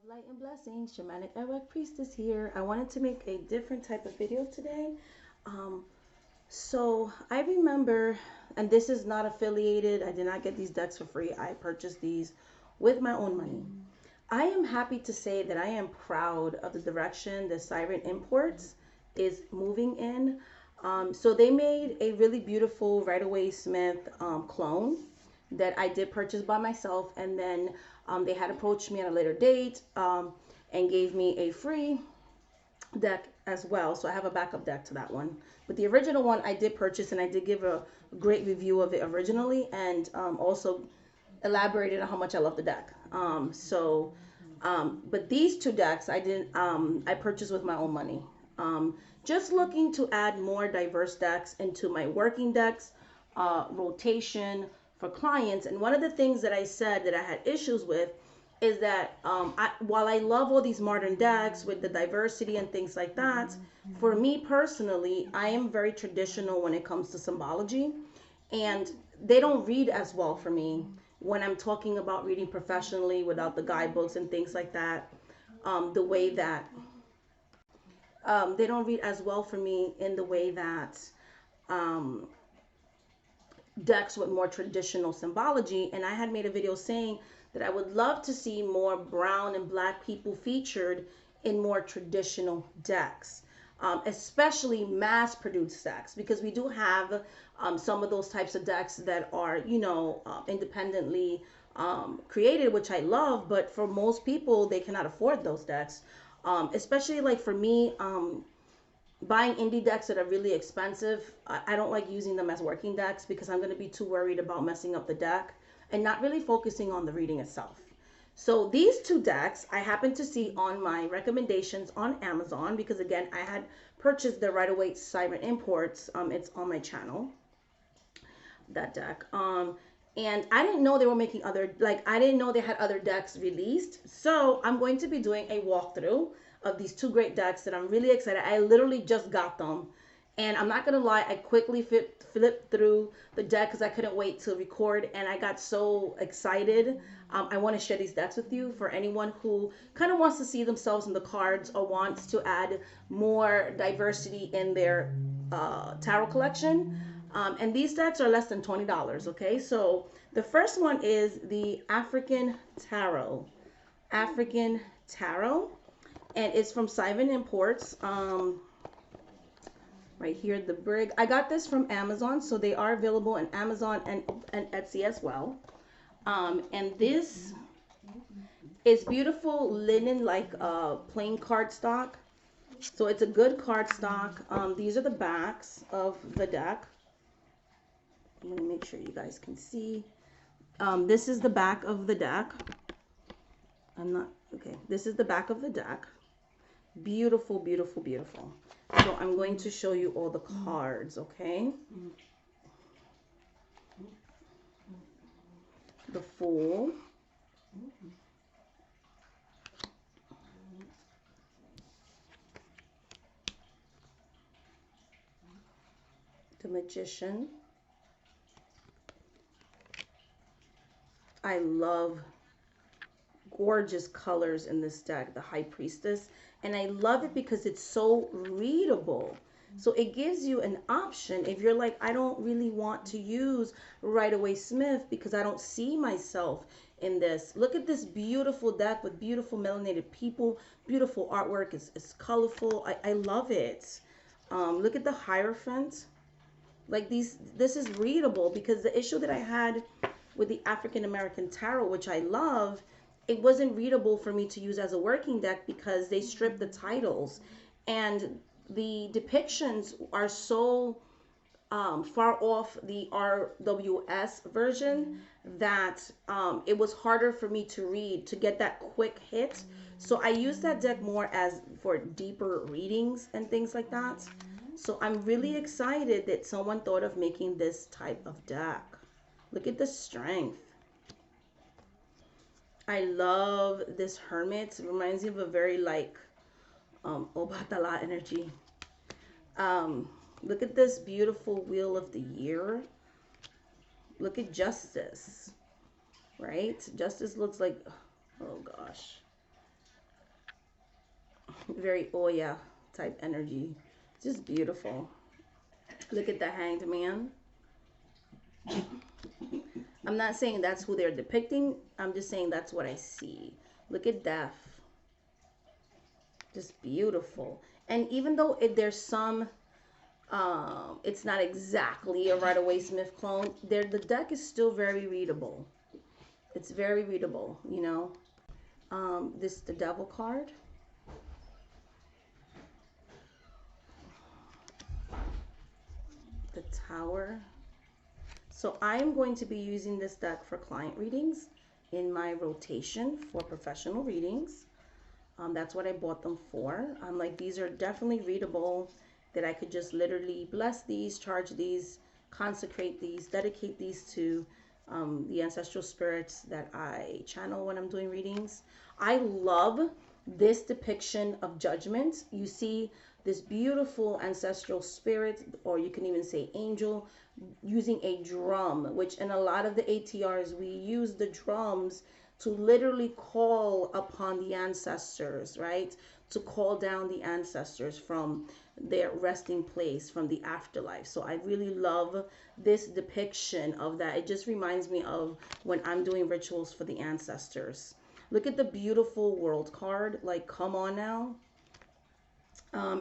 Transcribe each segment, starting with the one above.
Light and blessings, shamanic Iraq priestess here. I wanted to make a different type of video today. Um, so I remember, and this is not affiliated. I did not get these decks for free. I purchased these with my own money. I am happy to say that I am proud of the direction the Siren Imports is moving in. So they made a really beautiful Right Away Smith clone that I did purchase by myself, and then they had approached me at a later date and gave me a free deck as well. So I have a backup deck to that one. But the original one I did purchase, and I did give a great review of it originally, and also elaborated on how much I love the deck. But these two decks I purchased with my own money. Just looking to add more diverse decks into my working decks rotation for clients. And one of the things that I said that I had issues with is that while I love all these modern decks with the diversity and things like that, for me personally, I am very traditional when it comes to symbology, and they don't read as well for me when I'm talking about reading professionally without the guidebooks and things like that. The way that they don't read as well for me in the way that um, decks with more traditional symbology. And I had made a video saying that I would love to see more brown and black people featured in more traditional decks, especially mass produced decks, because we do have some of those types of decks that are, independently created, which I love, but for most people, they cannot afford those decks. Especially like for me, buying indie decks that are really expensive, I don't like using them as working decks because I'm going to be too worried about messing up the deck and not really focusing on the reading itself. So these two decks I happened to see on my recommendations on Amazon because, again, I had purchased the Right Away Siren Imports. It's on my channel, that deck. And I didn't know they were making I didn't know they had other decks released. So I'm going to be doing a walkthrough of these two great decks that I'm really excited. I literally just got them. And I'm not going to lie, I quickly flipped through the deck because I couldn't wait to record. And I got so excited. I want to share these decks with you for anyone who kind of wants to see themselves in the cards or wants to add more diversity in their tarot collection. And these decks are less than $20, okay? So the first one is the African Tarot. African Tarot. And it's from Siren Imports. Right here, the brig. I got this from Amazon, so they are available in Amazon and Etsy as well. And this is beautiful linen, like plain cardstock. So it's a good cardstock. These are the backs of the deck. I'm going to make sure you guys can see. This is the back of the deck. Okay, this is the back of the deck. Beautiful, beautiful, beautiful. So I'm going to show you all the cards, okay? The Fool. The Magician. I love gorgeous colors in this deck, the High Priestess, and I love it because it's so readable. So it gives you an option if you're like, I don't really want to use Right Away Smith because I don't see myself in this. Look at this beautiful deck with beautiful melanated people, beautiful artwork. It's colorful. I love it. Look at the Hierophant. Like this is readable, because the issue that I had with the African American Tarot, which I love, it wasn't readable for me to use as a working deck because they stripped the titles and the depictions are so far off the RWS version that it was harder for me to read, to get that quick hit. So I use that deck more as for deeper readings and things like that. So I'm really excited that someone thought of making this type of deck. Look at the strength. I love this Hermit. It reminds me of a very like Obatala energy. Look at this beautiful Wheel of the Year. Look at Justice, right? Justice looks like, oh gosh. Very Oya type energy. Just beautiful. Look at the Hanged Man. I'm not saying that's who they're depicting. I'm just saying that's what I see. Look at Death. Just beautiful. And even though there's some, it's not exactly a Rider-Waite-Smith clone, the deck is still very readable. It's very readable, you know. This the Devil card. The Tower. So I'm going to be using this deck for client readings in my rotation for professional readings. That's what I bought them for. I'm like, these are definitely readable, that I could just literally bless these, charge these, consecrate these, dedicate these to the ancestral spirits that I channel when I'm doing readings. I love this depiction of judgment. You see this beautiful ancestral spirit, or you can even say angel, using a drum, which in a lot of the ATRs, we use the drums to literally call upon the ancestors, right? To call down the ancestors from their resting place, from the afterlife. So I really love this depiction of that. It just reminds me of when I'm doing rituals for the ancestors. Look at the beautiful world card. Like, come on now.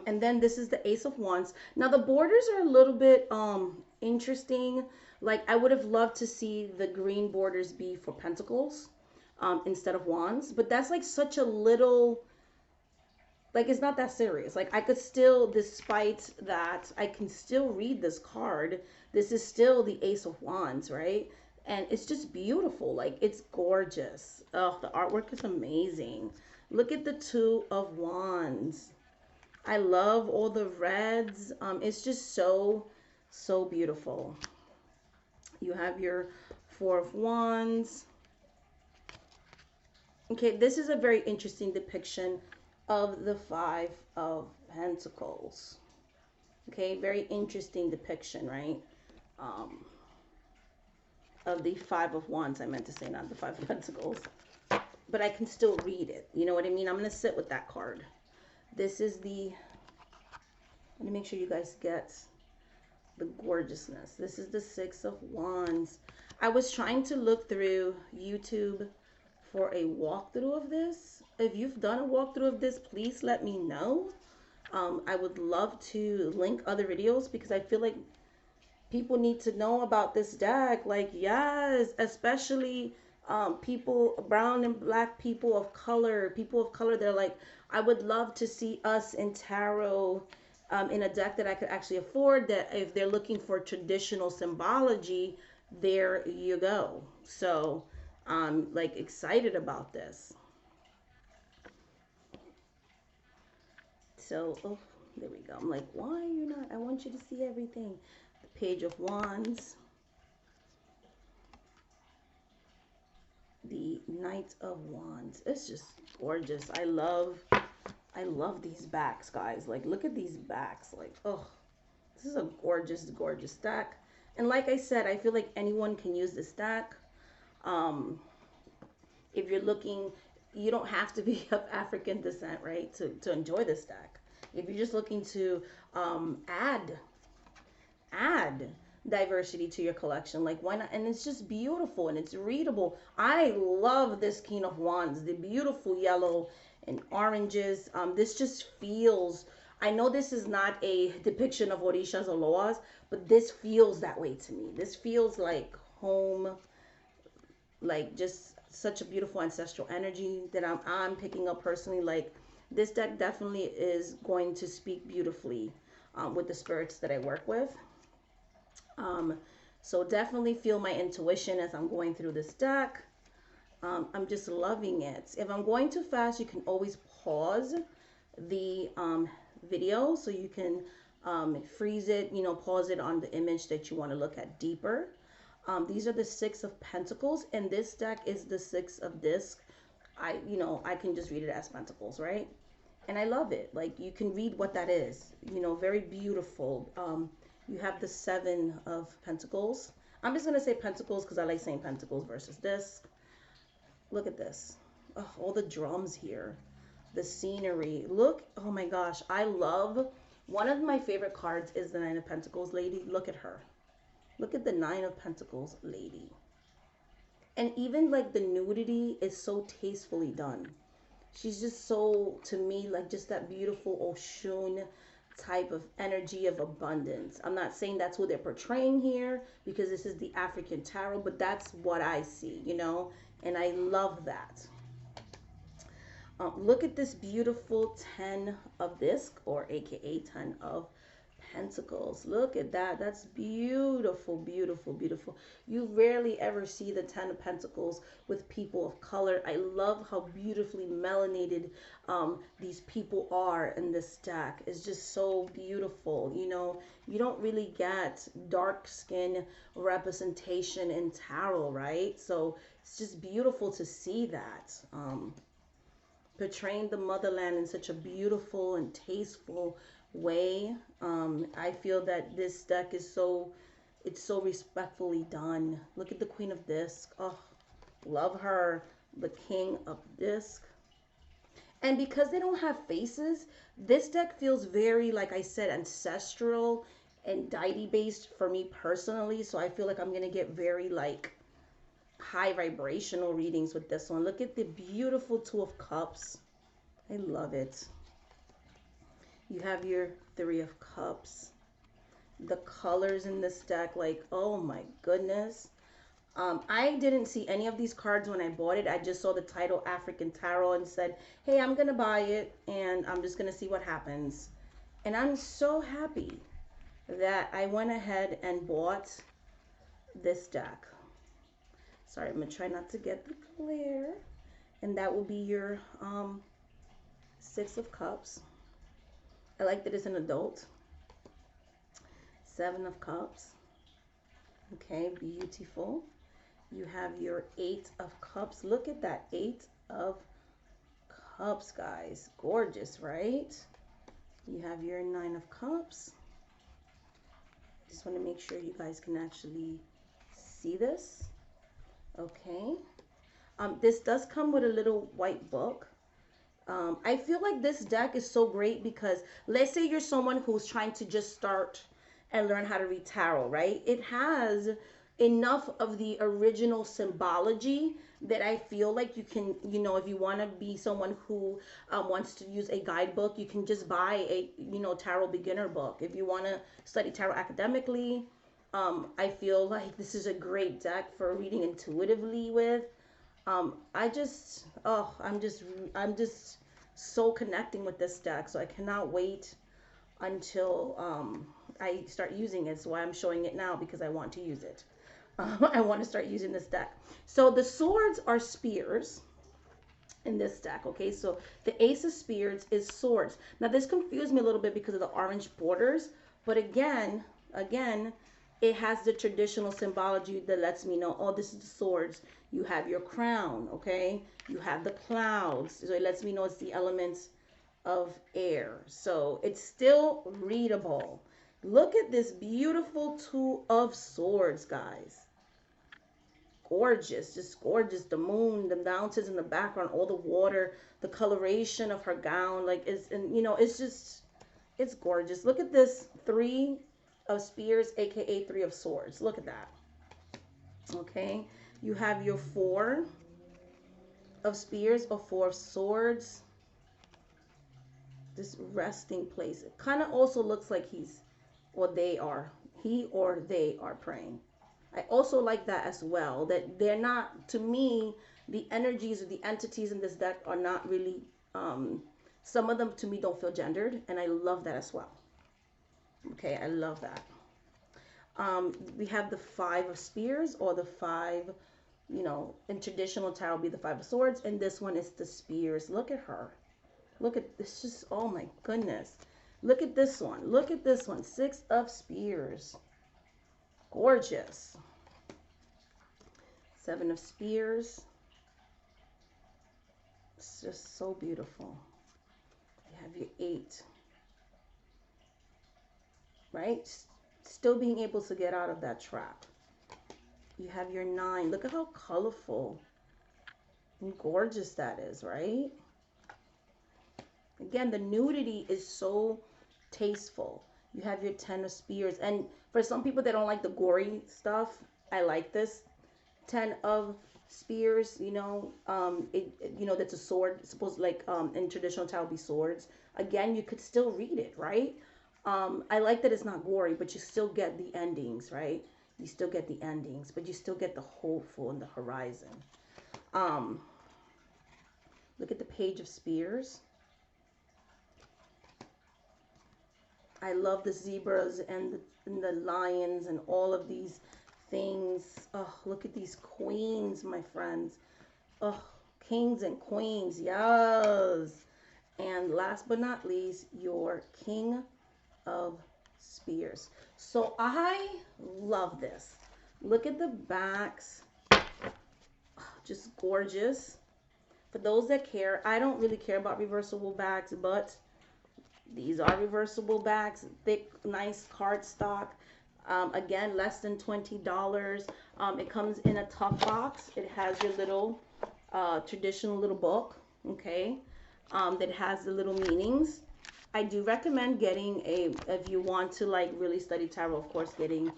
And then this is the Ace of Wands. Now the borders are a little bit interesting. Like, I would have loved to see the green borders be for pentacles instead of wands. But that's like such a little, like, it's not that serious. Like, I could still, despite that, I can still read this card. This is still the Ace of Wands, right? And it's just beautiful. Like, it's gorgeous. Oh, the artwork is amazing. Look at the Two of Wands. I love all the reds. It's just so, so beautiful. You have your Four of Wands. Okay, this is a very interesting depiction of the Five of Pentacles. Okay, very interesting depiction, right? Of the Five of Wands, I meant to say, not the Five of Pentacles. But I can still read it. You know what I mean? I'm going to sit with that card. This is the, let me make sure you guys get the gorgeousness. This is the Six of Wands. I was trying to look through YouTube for a walkthrough of this. If you've done a walkthrough of this, please let me know. I would love to link other videos because I feel like people need to know about this deck. Like, yes, especially people, brown and black people of color, they're like, I would love to see us in tarot in a deck that I could actually afford, that if they're looking for traditional symbology, there you go. So I'm like excited about this. So, oh, there we go. I'm like, why are you not? I want you to see everything. The Page of Wands. The Knight of Wands. It's just gorgeous. I love these backs, guys. Like, look at these backs. Like, oh, this is a gorgeous, gorgeous stack. And like I said, I feel like anyone can use this stack. If you're looking, you don't have to be of African descent, right, to enjoy this stack. If you're just looking to add diversity to your collection, like, why not? And it's just beautiful and it's readable. I love this King of Wands, the beautiful yellow and oranges. This just feels, I know this is not a depiction of Orishas or Loas, but this feels that way to me. This feels like home, like just such a beautiful ancestral energy that I'm picking up personally. Like, this deck definitely is going to speak beautifully with the spirits that I work with. So definitely feel my intuition as I'm going through this deck. I'm just loving it. If I'm going too fast, you can always pause the video so you can freeze it, you know, pause it on the image that you want to look at deeper. These are the Six of Pentacles, and this deck is the Six of Discs. I can just read it as Pentacles, right? And I love it. Like, you can read what that is, you know, very beautiful. You have the Seven of Pentacles. I'm just going to say Pentacles because I like saying Pentacles versus Disc. Look at this. Oh, all the drums here. the scenery. Look, oh my gosh, I love, one of my favorite cards is the Nine of Pentacles lady. Look at her. Look at the Nine of Pentacles lady. And even like the nudity is so tastefully done. She's just so, to me, like just that beautiful Oshun type of energy of abundance. I'm not saying that's what they're portraying here because this is the African tarot, but that's what I see, you know, and I love that. Look at this beautiful 10 of disc, or aka 10 of Pentacles. Look at that. That's beautiful, beautiful, beautiful. You rarely ever see the 10 of Pentacles with people of color. I love how beautifully melanated these people are in this deck. It's just so beautiful. You know, you don't really get dark skin representation in tarot, right? So it's just beautiful to see that. Portraying the motherland in such a beautiful and tasteful way. I feel that this deck is so, it's so respectfully done. Look at the Queen of Disc. Oh, love her. The King of Disc. And because they don't have faces, this deck feels very, like I said, ancestral and deity based for me personally. So I feel like I'm going to get very like high vibrational readings with this one. Look at the beautiful Two of Cups. I love it. You have your Three of Cups. The colors in this deck, like, oh my goodness. I didn't see any of these cards when I bought it. I just saw the title African Tarot and said, hey, I'm going to buy it and I'm just going to see what happens. And I'm so happy that I went ahead and bought this deck. Sorry, I'm going to try not to get the glare. And that will be your Six of Cups. I like that it's an adult. Seven of Cups. Okay, beautiful. You have your Eight of Cups. Look at that Eight of Cups, guys. Gorgeous, right? You have your Nine of Cups. I just want to make sure you guys can actually see this. Okay. This does come with a little white book. I feel like this deck is so great because let's say you're someone who's trying to just start and learn how to read tarot, right? It has enough of the original symbology that I feel like you can, you know, if you want to be someone who wants to use a guidebook, you can just buy a, you know, tarot beginner book. If you want to study tarot academically, I feel like this is a great deck for reading intuitively with. I just, oh, I'm just so connecting with this deck. So I cannot wait until I start using it. So why I'm showing it now, because I want to use it. I want to start using this deck. So the swords are spears in this deck. Okay, so the Ace of Spears is swords. Now this confused me a little bit because of the orange borders, but again, it has the traditional symbology that lets me know, oh, this is the swords. You have your crown, okay? You have the clouds. So it lets me know it's the elements of air. So it's still readable. Look at this beautiful Two of Swords, guys. Gorgeous, just gorgeous. The moon, the mountains in the background, all the water, the coloration of her gown, like it's, and you know, it's just, it's gorgeous. Look at this Three of Spears, aka Three of Swords. Look at that. Okay, you have your Four of Spears or Four of Swords. This resting place. It kind of also looks like he or they are praying. I also like that as well, that they're not, to me, the energies or the entities in this deck are not really, some of them to me don't feel gendered, and I love that as well. Okay, I love that. We have the Five of Spears, or the five, you know, in traditional tarot be the Five of Swords, and this one is the Spears. Look at her. Look at this, just, oh my goodness. Look at this one. Look at this one. Six of Spears. Gorgeous. Seven of Spears. It's just so beautiful. You have your Eight. Right? Still being able to get out of that trap. You have your Nine. Look at how colorful and gorgeous that is, right? again, the nudity is so tasteful. You have your 10 of spears, and for some people that don't like the gory stuff, I like this 10 of spears. That's a sword. It's supposed to, like, in traditional tarot, be swords. Again, you could still read it, right? I like that it's not gory, but you still get the endings, right? You still get the endings, but you still get the hopeful and the horizon. um Look at the page of spears. I love the zebras and the lions and all of these things. Oh, look at these queens, my friends. Oh, kings and queens, yes. And last but not least, your king of spears. So I love this. Look at the backs. Oh, just gorgeous. For those that care, I don't really care about reversible backs, but these are reversible backs, thick, nice cardstock. Again, less than $20. It comes in a tough box. It has your little traditional little book, okay, that has the little meanings. I do recommend getting if you want to, like, really study tarot, of course, getting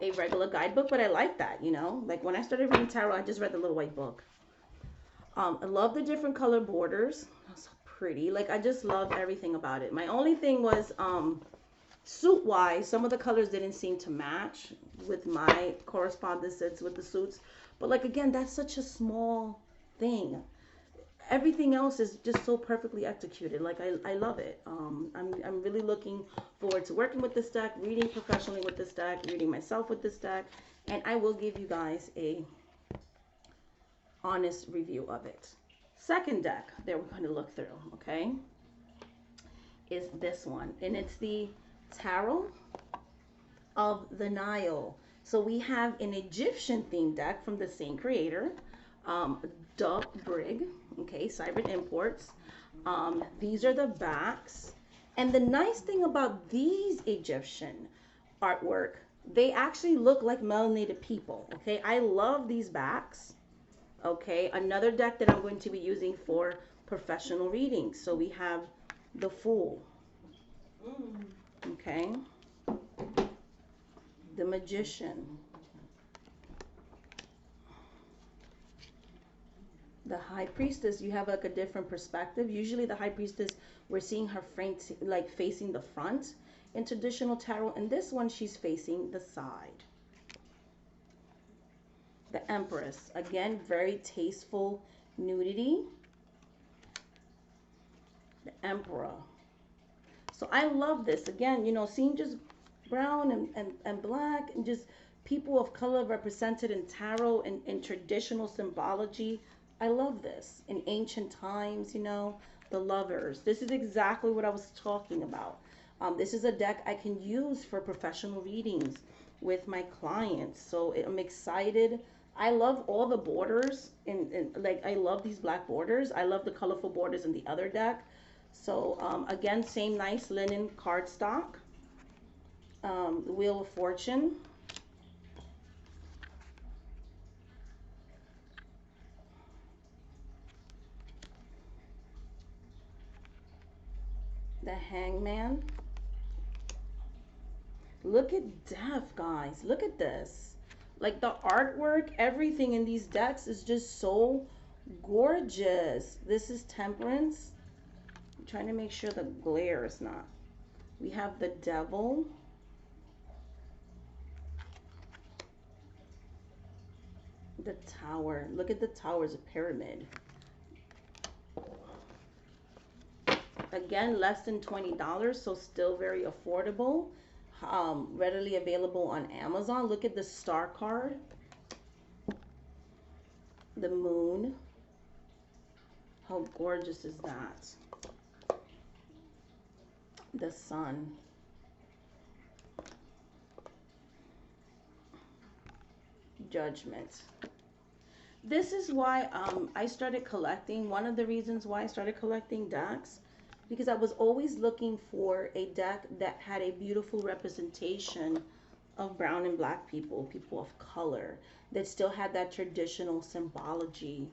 a regular guidebook, but I like that, like when I started reading tarot, I just read the little white book. I love the different color borders. That's so pretty. Like, I just love everything about it. My only thing was, suit wise, some of the colors didn't seem to match with my correspondences with the suits. But, like, again, that's such a small thing. Everything else is just so perfectly executed. Like, I love it. I'm really looking forward to working with this deck, reading professionally with this deck, reading myself with this deck, and I will give you guys a honest review of it. Second deck that we're going to look through, okay, is this one, and it's the Tarot of the Nile. So we have an Egyptian themed deck from the same creator, Doug Brigg, okay, Cyber Imports. These are the backs, and the nice thing about these Egyptian artwork, they actually look like melanated people, okay. I love these backs. Okay, another deck that I'm going to be using for professional readings. So we have the Fool. Okay. The Magician. The High Priestess. You have, like, a different perspective. Usually the High Priestess, we're seeing her like facing the front in traditional tarot. And this one, she's facing the side. The Empress, again, very tasteful nudity. The Emperor. So I love this. Again, seeing just brown and black and just people of color represented in tarot and in traditional symbology. I love this. In ancient times, the Lovers. This is exactly what I was talking about. This is a deck I can use for professional readings with my clients. So I'm excited. I love all the borders, and like, I love these black borders. I love the colorful borders in the other deck. So again, same nice linen cardstock. The Wheel of Fortune. The Hangman. Look at Death, guys. Look at this. Like, the artwork, everything in these decks is just so gorgeous. This is Temperance. I'm trying to make sure the glare is not. We have the Devil. The Tower. Look at the Tower as a pyramid. Again, less than $20, so still very affordable. Readily available on Amazon. Look at the Star card. The Moon. How gorgeous is that? The Sun. Judgment. This is why I started collecting. One of the reasons why I started collecting decks, because I was always looking for a deck that had a beautiful representation of brown and black people, people of color, that still had that traditional symbology.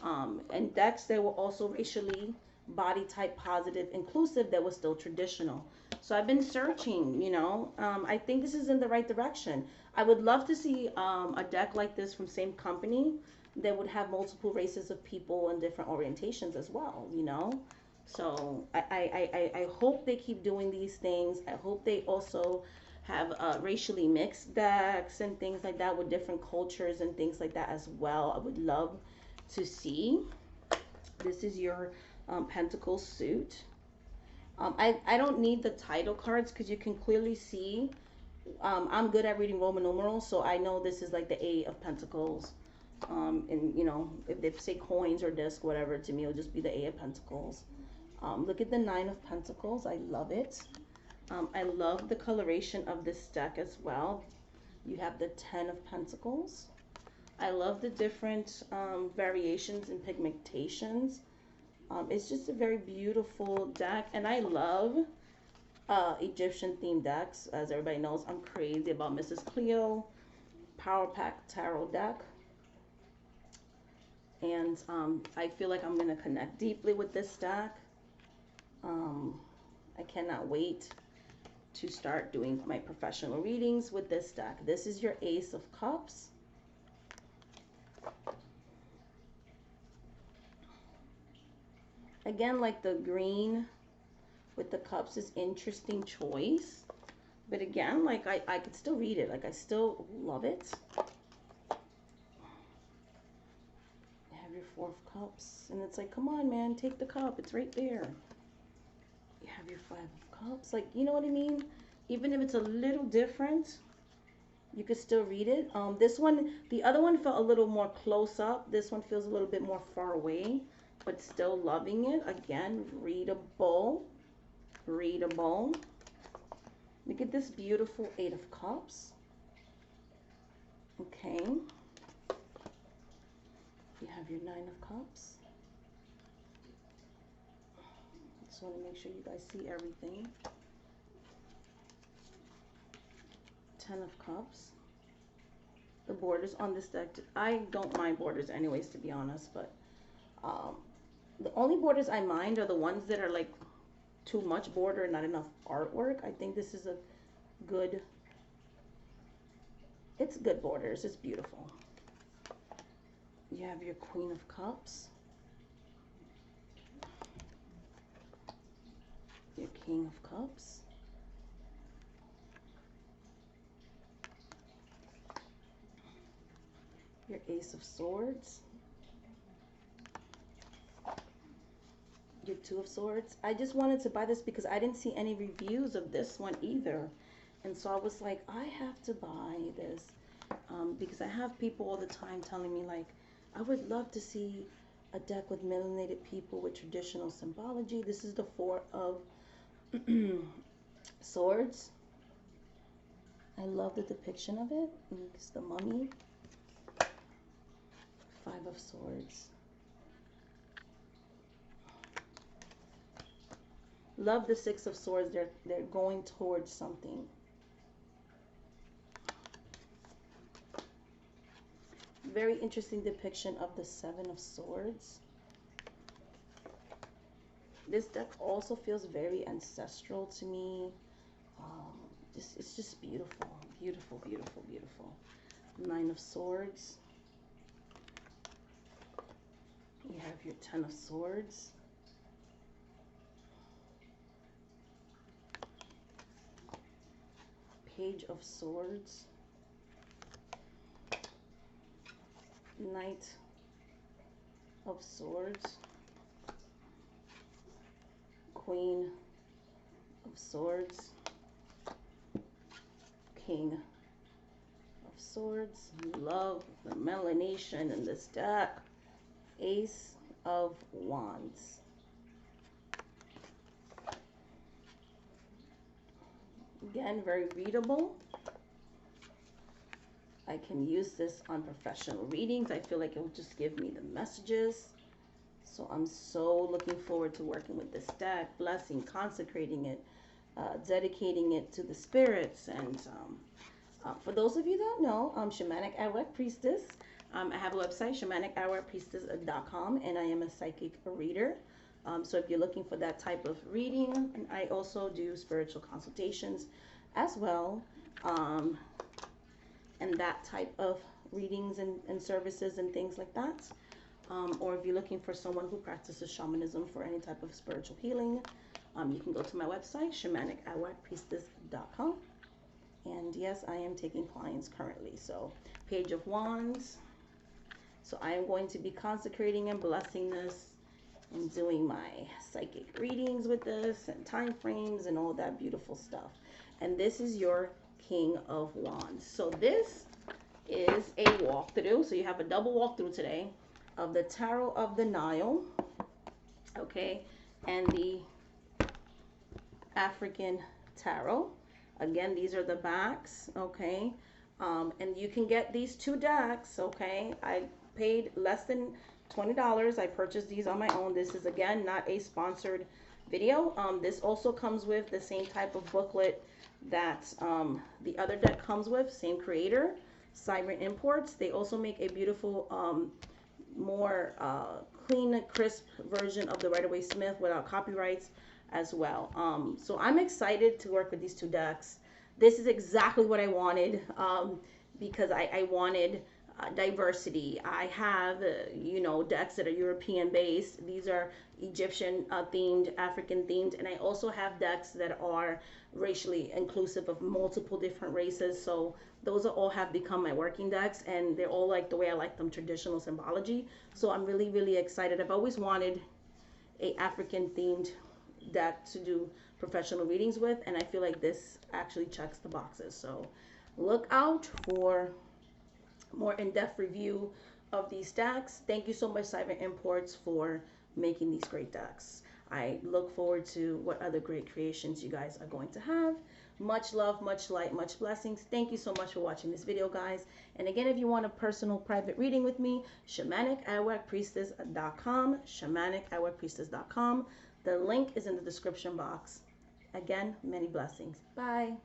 And decks that were also racially body type positive, inclusive, that was still traditional. So I've been searching, I think this is in the right direction. I would love to see a deck like this from same company that would have multiple races of people and different orientations as well. So I hope they keep doing these things. I hope they also have racially mixed decks and things like that with different cultures and things like that as well. I would love to see. This is your Pentacle suit. I don't need the title cards because you can clearly see. I'm good at reading Roman numerals, so I know this is like the Eight of Pentacles. And if they say coins or disc, whatever, to me it'll just be the Eight of Pentacles. Look at the Nine of Pentacles. I love it. I love the coloration of this deck as well. You have the Ten of Pentacles. I love the different variations and pigmentations. It's just a very beautiful deck, and I love Egyptian themed decks. As everybody knows, I'm crazy about Mrs. Cleo Power Pack Tarot deck, and I feel like I'm going to connect deeply with this deck. I cannot wait to start doing my professional readings with this deck. This is your Ace of Cups. Again, like the green with the cups is interesting choice. But again, like I could still read it. Like I still love it. You have your Four of Cups. And it's like, come on, man, take the cup. It's right there. You have your Five of Cups. Like, you know what I mean? Even if it's a little different, you could still read it. This one, the other one felt a little more close up. This one feels a little bit more far away, but still loving it. Again, readable. Readable. Look at this beautiful Eight of Cups. Okay. You have your Nine of Cups. Just want to make sure you guys see everything. Ten of Cups. The borders on this deck, I don't mind borders anyways, to be honest, but the only borders I mind are the ones that are like too much border and not enough artwork. I think this is a good, it's good borders. It's beautiful. You have your Queen of Cups, your King of Cups, your Ace of Swords, your Two of Swords. I just wanted to buy this because I didn't see any reviews of this one either. And so I was like, I have to buy this because I have people all the time telling me like, I would love to see a deck with melanated people with traditional symbology. This is the Four of Swords. I love the depiction of it. It's the mummy. Five of Swords. Love the Six of Swords. They're going towards something. Very interesting depiction of the Seven of Swords. This deck also feels very ancestral to me. It's just beautiful. Beautiful, beautiful, beautiful. Nine of Swords. You have your Ten of Swords. Page of Swords. Knight of Swords. Queen of Swords. King of Swords. Love the melanation in this deck. Ace of Wands. Again, very readable. I can use this on professional readings. I feel like it will just give me the messages. So I'm so looking forward to working with this deck, blessing, consecrating it, dedicating it to the spirits. And for those of you that don't know, I'm Shamanic Arawak Priestess. I have a website, shamanicarawakpriestess.com, and I am a psychic reader. So if you're looking for that type of reading, and I also do spiritual consultations as well, and that type of readings and services and things like that. Or if you're looking for someone who practices shamanism for any type of spiritual healing, you can go to my website, shamanic@priestess.com. And yes, I am taking clients currently. So Page of Wands. So I am going to be consecrating and blessing this and doing my psychic readings with this and time frames and all that beautiful stuff. And this is your King of Wands. So this is a walkthrough. So you have a double walkthrough today of the Tarot of the Nile, okay, and the African Tarot. Again, these are the backs, okay, and you can get these two decks, okay. I paid less than $20. I purchased these on my own. This is, again, not a sponsored video. This also comes with the same type of booklet that the other deck comes with, same creator, Siren Imports. They also make a beautiful, more clean, crisp version of the Rider-Waite Smith without copyrights as well. So I'm excited to work with these two decks. This is exactly what I wanted, because I wanted diversity. I have, you know, decks that are European based. These are Egyptian themed, African themed, and I also have decks that are racially inclusive of multiple different races. So those are all have become my working decks, and they're all like the way I like them, traditional symbology. So I'm really, really excited. I've always wanted a African themed deck to do professional readings with, and I feel like this actually checks the boxes. So look out for more in-depth review of these decks. Thank you so much, Siren Imports, for making these great decks. I look forward to what other great creations you guys are going to have. Much love, much light, much blessings. Thank you so much for watching this video, guys. And again, if you want a personal private reading with me, shamanic@priestess.com, shamanic@priestess.com. The link is in the description box. Again, many blessings. Bye.